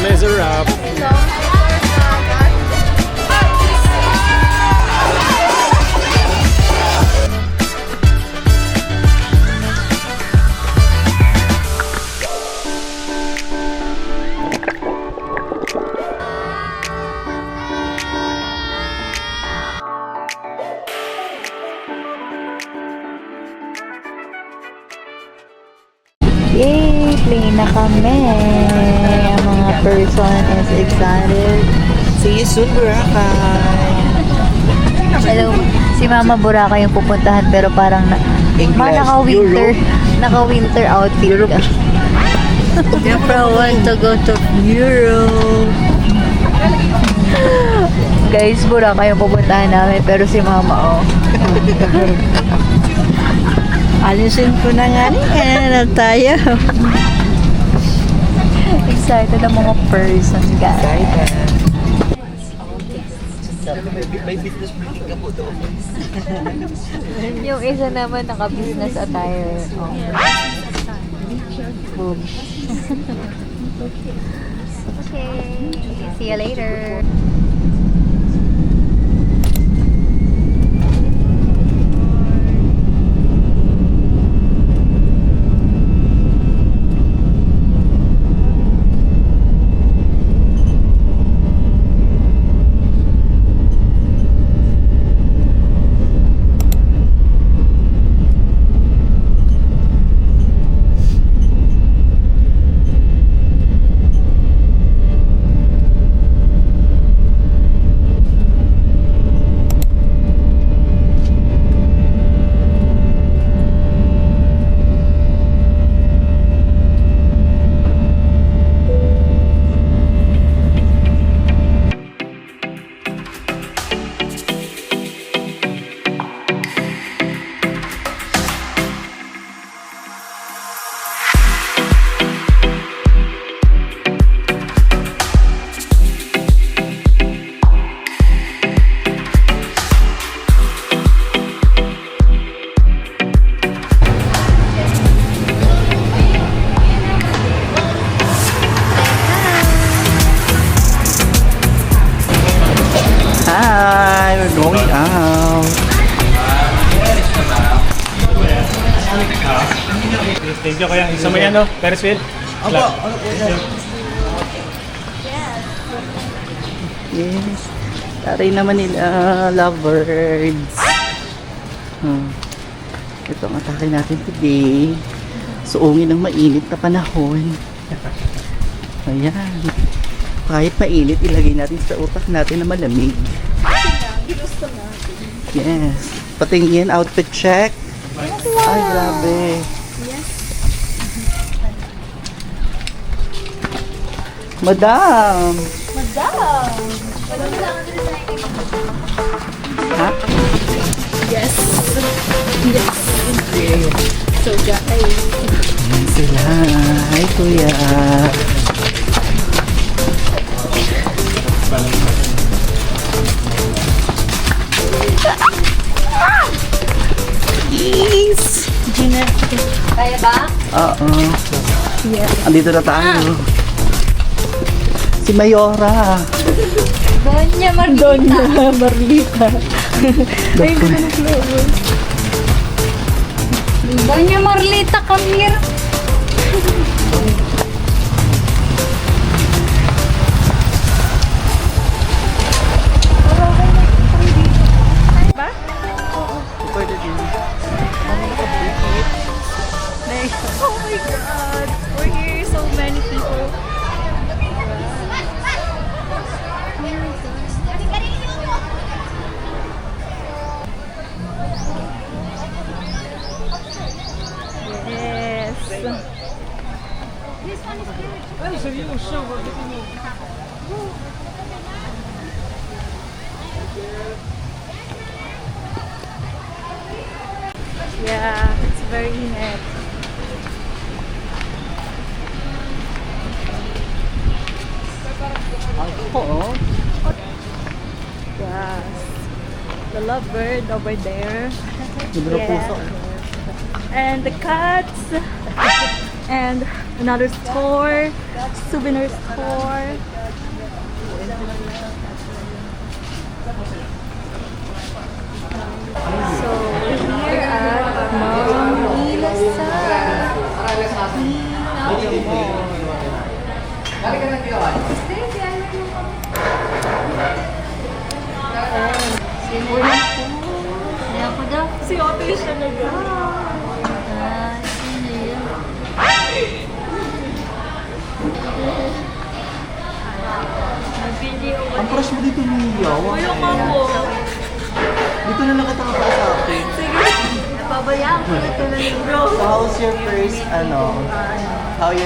Les Arab. Yay! Play na kami! Ang mga person is excited. See you soon, Boracay. Hello, si Mama Boracay yung pupuntahan pero parang English, naka-winter. Europe. Naka-winter outfit ka. Siyempre, I want to go to Europe. Guys, Boracay yung pupuntahan namin pero si Mama, oh. Alisin ko na nga na tayo. Excited ang mga person, guys. Excited. May business meeting ka po doon. Yung isa naman naka-business attire. Oh. Boom. Okay. See you later. Hi, we're going out. Thank you kaya. Isa mo yan, no? Ferris wheel? Opo, ano po yan? Yes. Taray naman nila, lovebirds. Ito ang atake natin today. Suungin ng mainit na panahon. Ayan. Kahit mainit, ilagay natin sa utak natin na malamig. Yes. Patingin, outfit check. Ay, grabe. Madam! Ha? Yes. So, guys. Ayan sila. Hi, kuya. Yes! Gina. Kaya ba? Oo. Yeah. Andito na tayo. Si Mayora. Donya Marlita. Ay, ko na flower. Donya Marlita, come here. Pwede din. Oh my God. We're here, so many people. Yes. Yeah, it's very net. Oo. Yes. The lovebird over there. Libro Yeah. puso. And the cats. And another store, souvenir store. So here at Mount Ayan ko daw. Si Otto siya nag- Sino yun? Nabili ako. Ang crush mo dito ni Yawa. Yung ako. Dito na lang kita para sa akin. Napabayaan ko na ito na yung bro. So how's your first, how's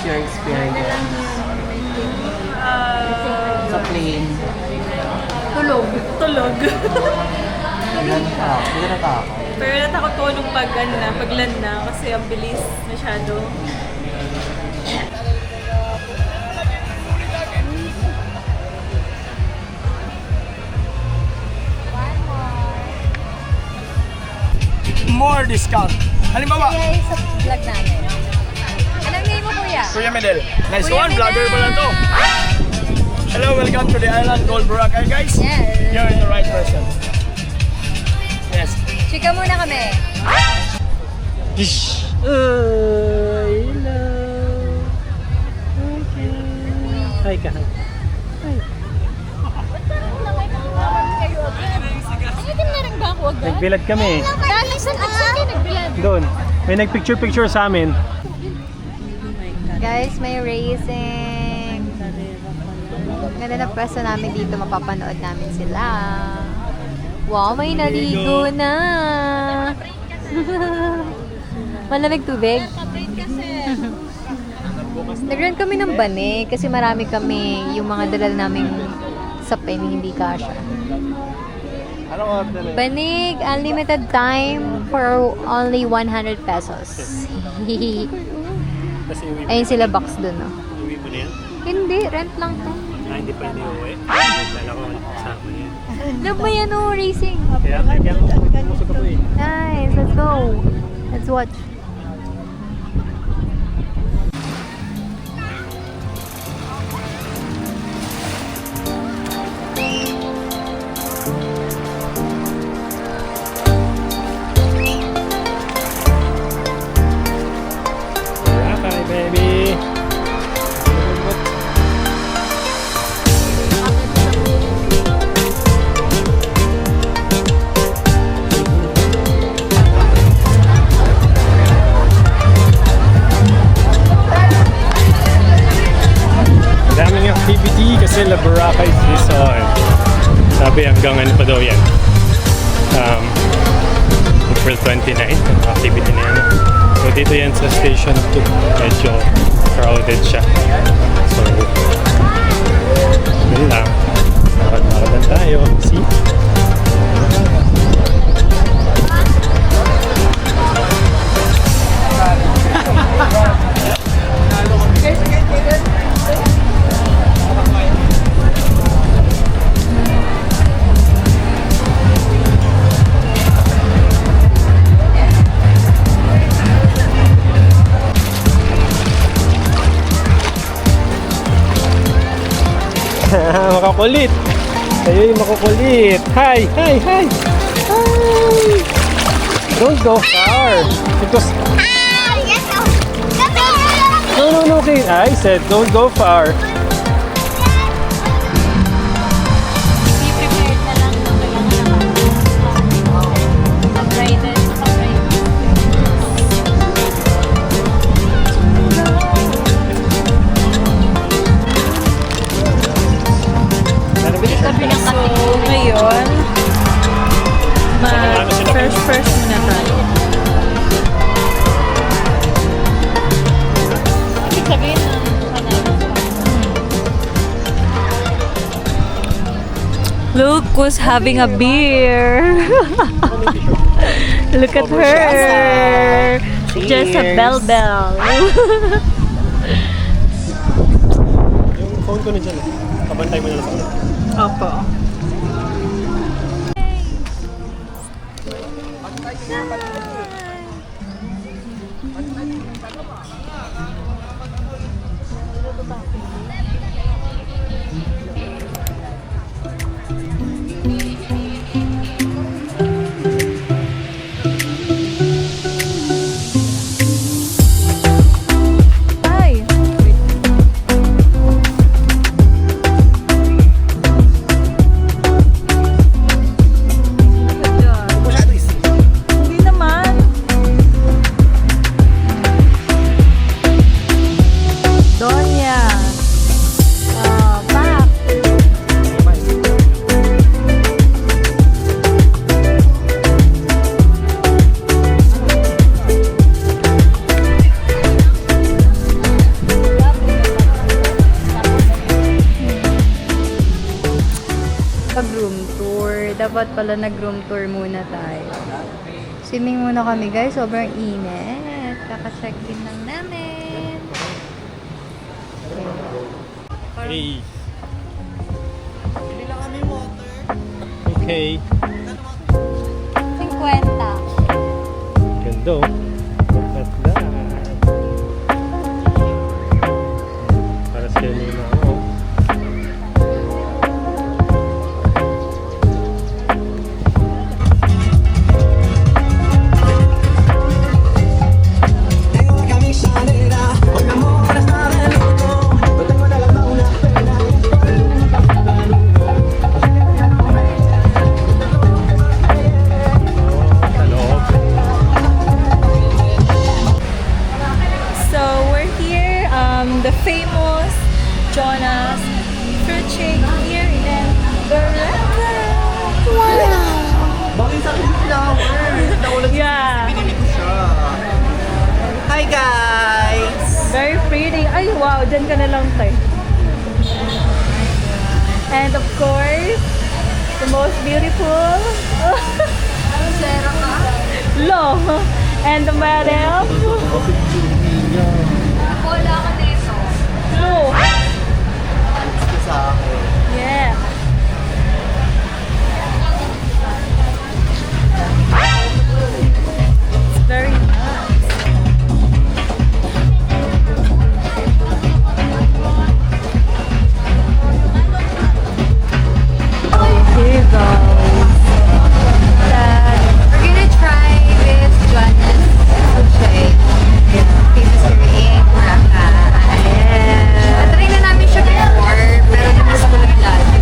your experience sa plane? Tulog. Ilan ka? Ilan ka ako? Pero natakot ko nung pagland na kasi ang bilis masyado. More discount. Halimbawa, Kaya sa vlog namin. Anong name mo kuya? Kuya Medel. Nice Kuya one, Medel! vlogger pala to. Hello, welcome to the island called Boracay, guys. Yes. You're in the right person. Yes. Chika muna kami. Hello. Hi ka. Itim na rin ba ako agad? Nagbilad kami. Dahil saan nagbilad? Doon. May nagpicture-picture sa amin. Guys, may racing. Ganda na pwesto namin dito. Mapapanood namin sila. Wow, may naligo na. Malamig tubig. Nag-rent kami ng bane kasi marami kami yung mga dalal naming sapin hindi kasha. Anong order? Banig, unlimited time for only 100 pesos. Kasi uwi Ayun sila box dun, no? mo na yan? Hindi, rent lang to. Hindi pa hindi uwi. Kala ko kasama yan. Ano ba yan, oh, racing? Kaya pumusok ako eh. Nice, let's go. Let's watch. Boracay, baby. Daming activity kasi La Boracay Resort. Sabi hanggang ano pa daw yan. April 29, ang activity na yan. So dito yan sa Station 2. Medyo crowded siya. So, yun lang. Lakad-lakadan tayo. See? Makakulit. Kayo yung makukulit. Hi! Hi! Hi! Hi! Don't go far. Because... No, okay. I said don't go far. Be prepared na lang na kailangan naman. Upgraded. So, ngayon, mag-fresh muna tayo. Sabihin na Look who's having a beer. Look at her. Just a bell. Yung phone ko na dyan. Kabantay mo na lang. Opo. dapat pala nag-room tour muna tayo. Swimming muna kami guys, sobrang init. Kaka-check-in lang namin. Hey. Bili lang kami water. Okay. 50. Ganda oh. Look at that. Para sa cinema oh. Sa loob. So we're here, the famous Jonas fruit shake here in Barangay. Bakit sa akin yung flower? Naulat Yeah, binili ko siya. Hi guys! very pretty. Ay, wow, dyan ka na lang tayo. And of course, the most beautiful. Lo. And the madam. Wala ka dito. Lo. Ito sa akin. Yeah. It's very nice. Here you go. We're gonna try this Jonas food shake. Famous here in Boracay. Try na namin siya before, pero namas ko lang lahat.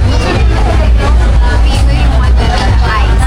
Pino yung ano, ice.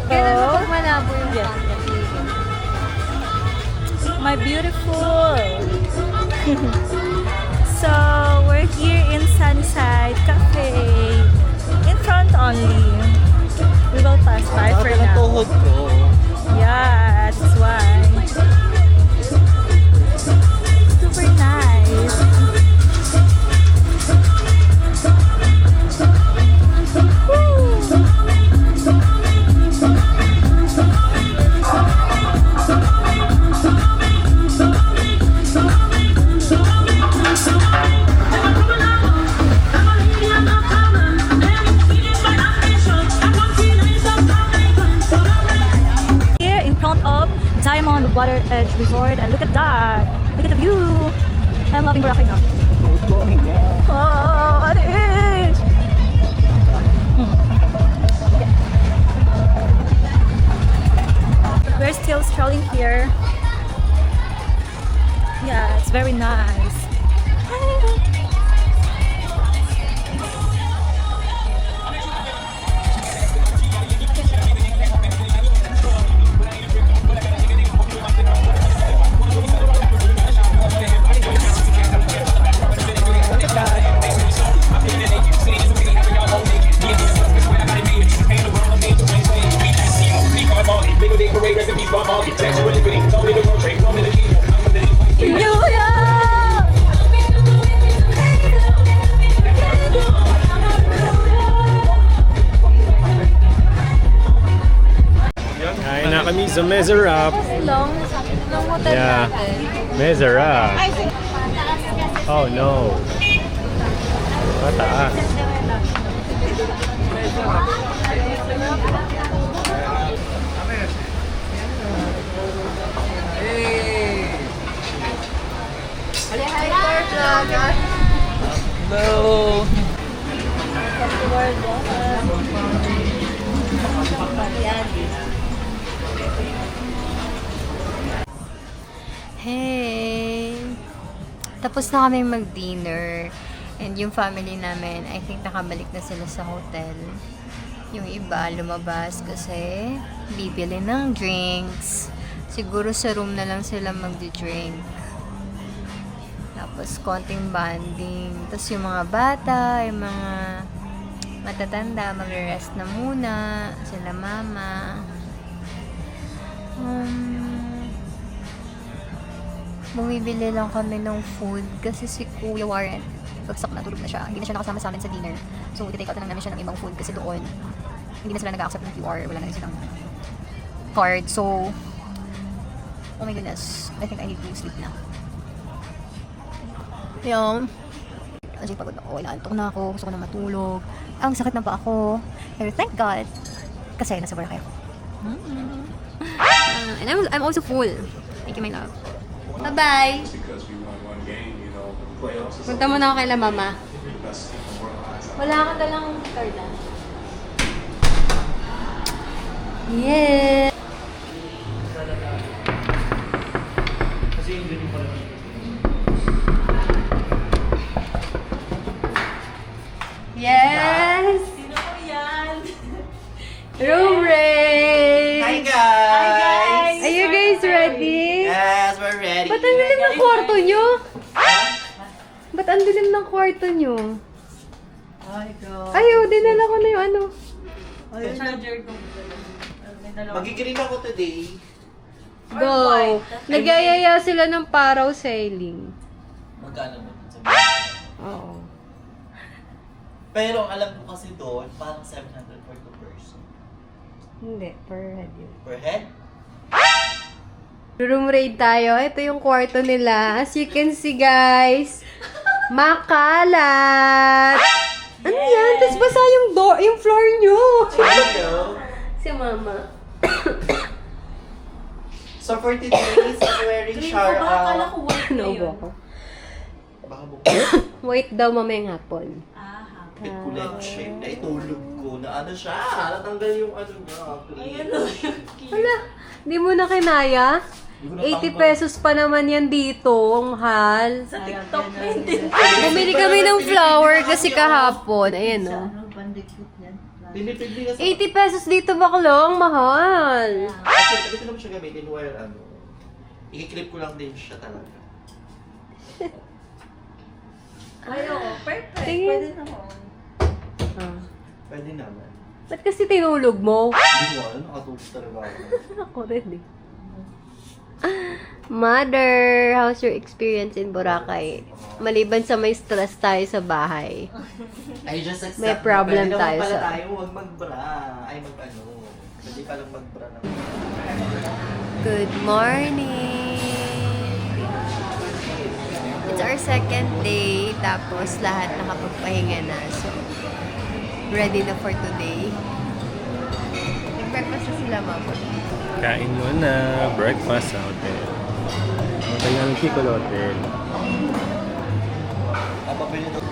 Kailan mo pag malabo yung My beautiful. So we're here in Sunside Cafe. In front only. We will pass by for Bakit ang now. tuhod ko? Yeah, that's why. Super nice. Woo! Here in front of Diamond Water Edge Resort, and look at that! Look at the view! I'm loving Boracay now. Oh, what is? We're still strolling here. Yeah, it's very nice. Kain na kami sa Mezerap. Long hotel Yeah. natin. Mezerap. Oh no. Mataas. Hello! Tapos na kami mag-dinner. And yung family namin, I think nakabalik na sila sa hotel. Yung iba lumabas kasi bibili ng drinks. Siguro sa room na lang sila magdi-drink. Tapos konting bonding. Tapos yung mga bata, yung mga matatanda, magre-rest na muna. Sila mama. Bumibili lang kami ng food kasi si Kuya Warren, bagsak na, tulog na siya. Hindi na siya nakasama sa amin sa dinner. So, take out na lang namin siya ng ibang food kasi doon, hindi na sila nag-accept ng QR. Wala na rin silang card. So, oh my goodness. I think I need to sleep na. Yung, kasi pagod ako, inaantok na ako, gusto ko na matulog. Ang sakit na pa ako. Pero thank God, kasi nasa Boracay ako. And I'm also full. Thank you, my love. Bye-bye! Punta mo na ako kay la mama. Wala akong dalang card ah. Yeah! Yes! Sino po yan? Room raid! Hi guys! Are you guys ready? Yes, we're ready. Ba't ang dilim ng kwarto nyo? Ba't ang dilim ng kwarto nyo? Hi guys. Ayaw, dinala ko na yung ano. Charger ko. Magigreen ako today. Go! Nagyayaya sila ng paraw sailing. Magkano mo sa Oo. Pero alam ko kasi doon, parang 700 for 2 person. Hindi, per head yun. Per head? Room raid tayo. Ito yung kwarto nila. As you can see, guys. Makalat! Ano yan? Tapos basa yung door, yung floor nyo. Hello! Si mama. So for today's, I'm wearing shower Akala ko out. white na Naubo yun. ako. Baka bukas. Wait daw mamayang hapon. Kulit shape na itulog ko na ano siya. Natanggal yung ano niya. Ayan Cream. o. Hala, di mo na kinaya? Di ko na 80 tanggal. pesos pa naman yan dito, ang mahal. Sa TikTok na hindi. Bumili kami ng flower kasi kahapon. Ayan o. Tinipid din kasi. 80 pesos dito baklo, ang mahal. Actually, ito naman siya gamitin while ano. I-clip ko lang din siya talaga. Ayoko. Perfect. Tingin. Pwede naman. Ah. Pwede naman. Ba't kasi tinulog mo? Hindi mo alam, nakatulog talaga ako. Ako rin eh. Mother, how's your experience in Boracay? Maliban sa may stress tayo sa bahay. I just accept. May problem na pwede tayo naman pala sa- tayo, huwag magbra. Ay, mag-ano. Pwede ka lang magbra na. Good morning! It's our second day, tapos lahat nakapagpahinga na. So, ready na for today. Nag-breakfast na sila, mama. Kain muna. Breakfast sa hotel. Hotel ng Piccolo Hotel. Papapili to.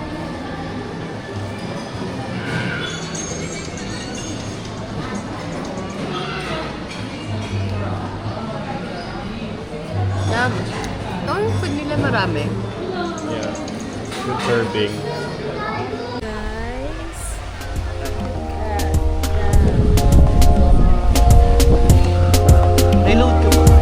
Ang food nila marami. Yeah. Good serving. Guys. Reload ko ba?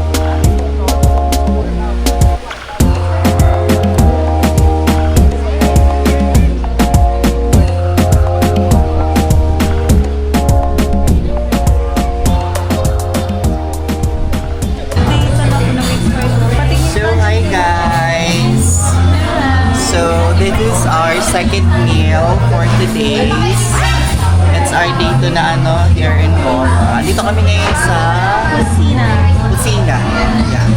So, hi guys! So, this is our second meal for today's. It's our day to na ano, here in Bora. Dito kami ngayon sa Kusina. Yeah.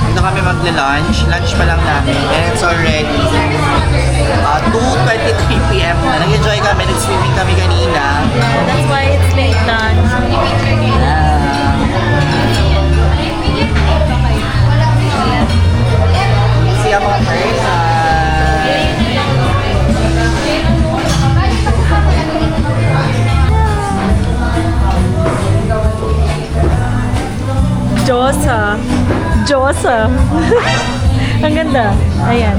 Dito kami magla-lunch. Lunch pa lang namin. And it's already 2:23 p.m. na. Nag-enjoy kami. Nag-swimming kami kanina. That's why it's late lunch. Siya mga person. Diyosa. Diyosa. Ang ganda. Ayan.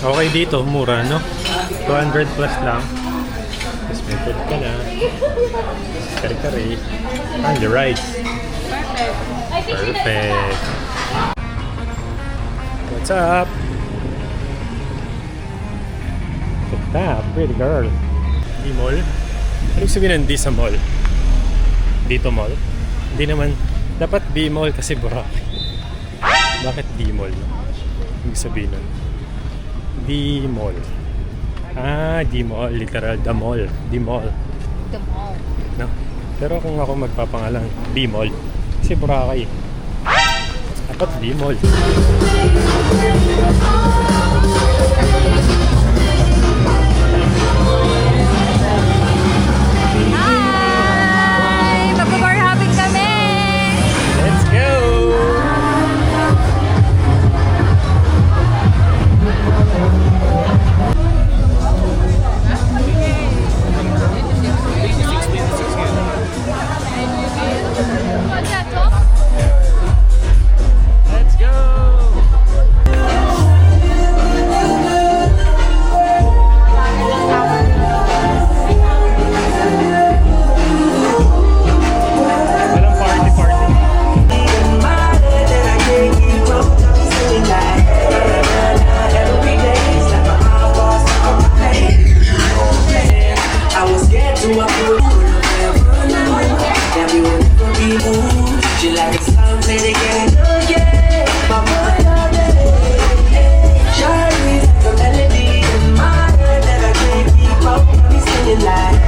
Okay dito, mura, no? 200 plus lang. Tapos may food ka na. Kari-kari. And the rice. Perfect. What's up? Ganda, pretty girl. Di mall? Ano sabihin ng di sa mall? Dito mall? Hindi naman. Dapat di mall kasi Boracay. Bakit di mall? Ibig sabihin nun. Di mall. Ah, di mall. Literal, the mall. Di mall. The mall. No? Pero kung ako magpapangalan, di mall. Kasi Boracay. Dapat di mall. Hi! Mag-bar hopping kami! Let's go! What's that, Tom? Let's go! Walang party. I was scared to approve. That we would never be moved. She like a song, play the game. Yeah, my melody. Shawty like a melody in my head that I can't keep up. Me singing like.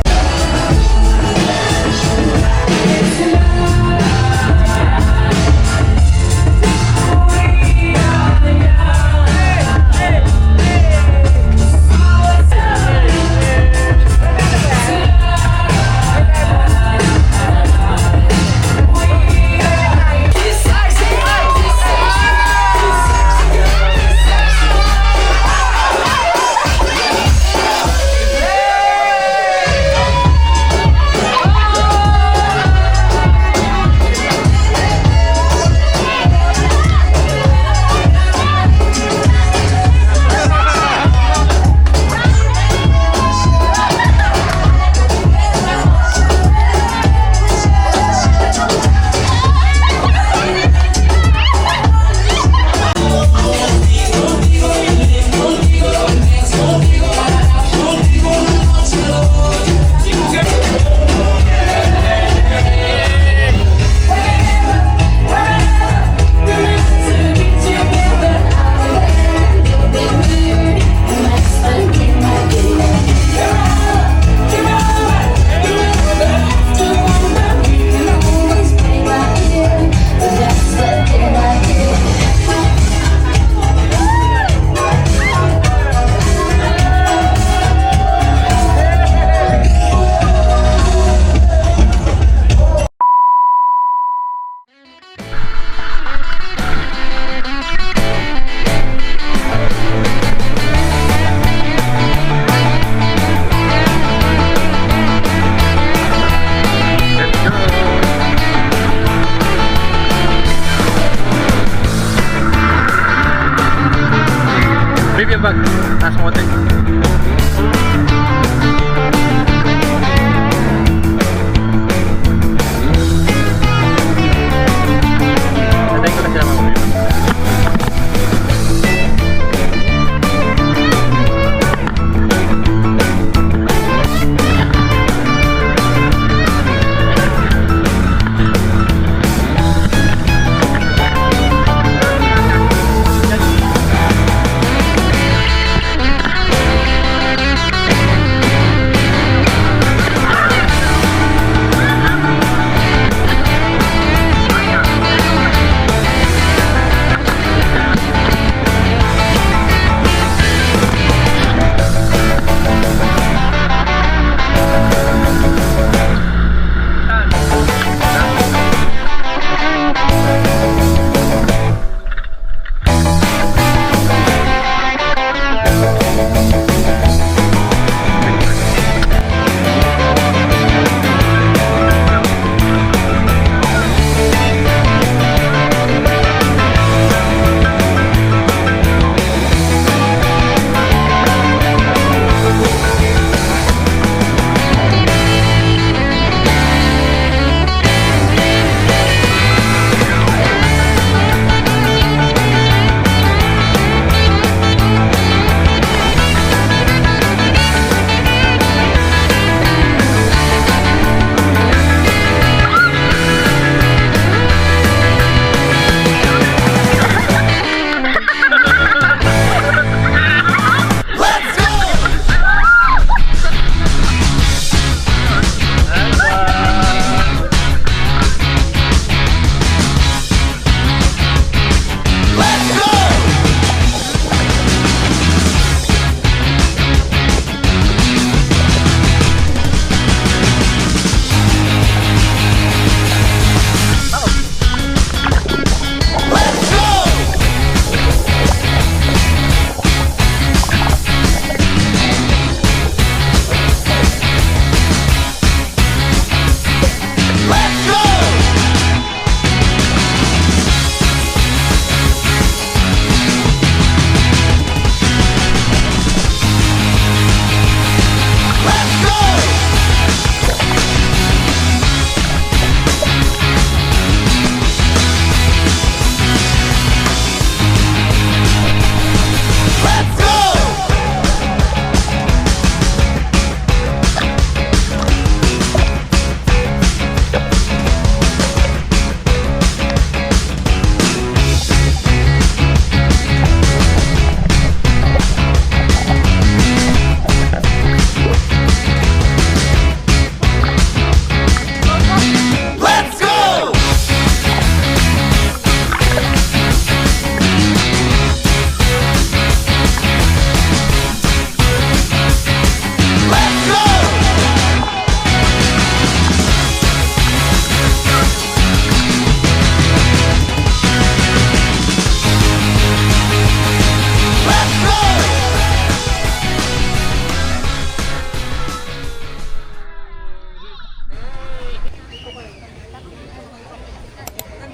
Leave your bag. Taas mo konti. Natay ko na sila mamaya.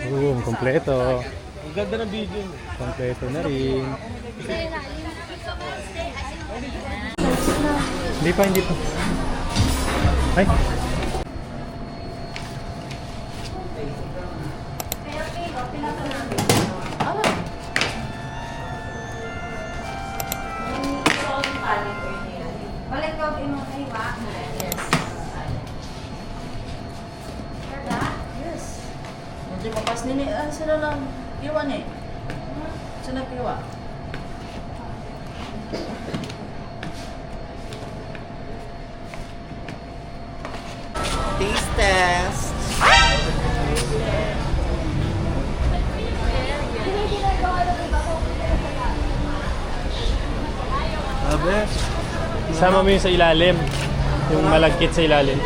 Boom, kompleto. Ang ganda ng video. Kompleto na rin. Hindi pa. Ay. Hindi mapas nini, sila lang iwan eh. Sila piwa. Taste test. Sama mo yung sa ilalim. Yung malagkit sa ilalim.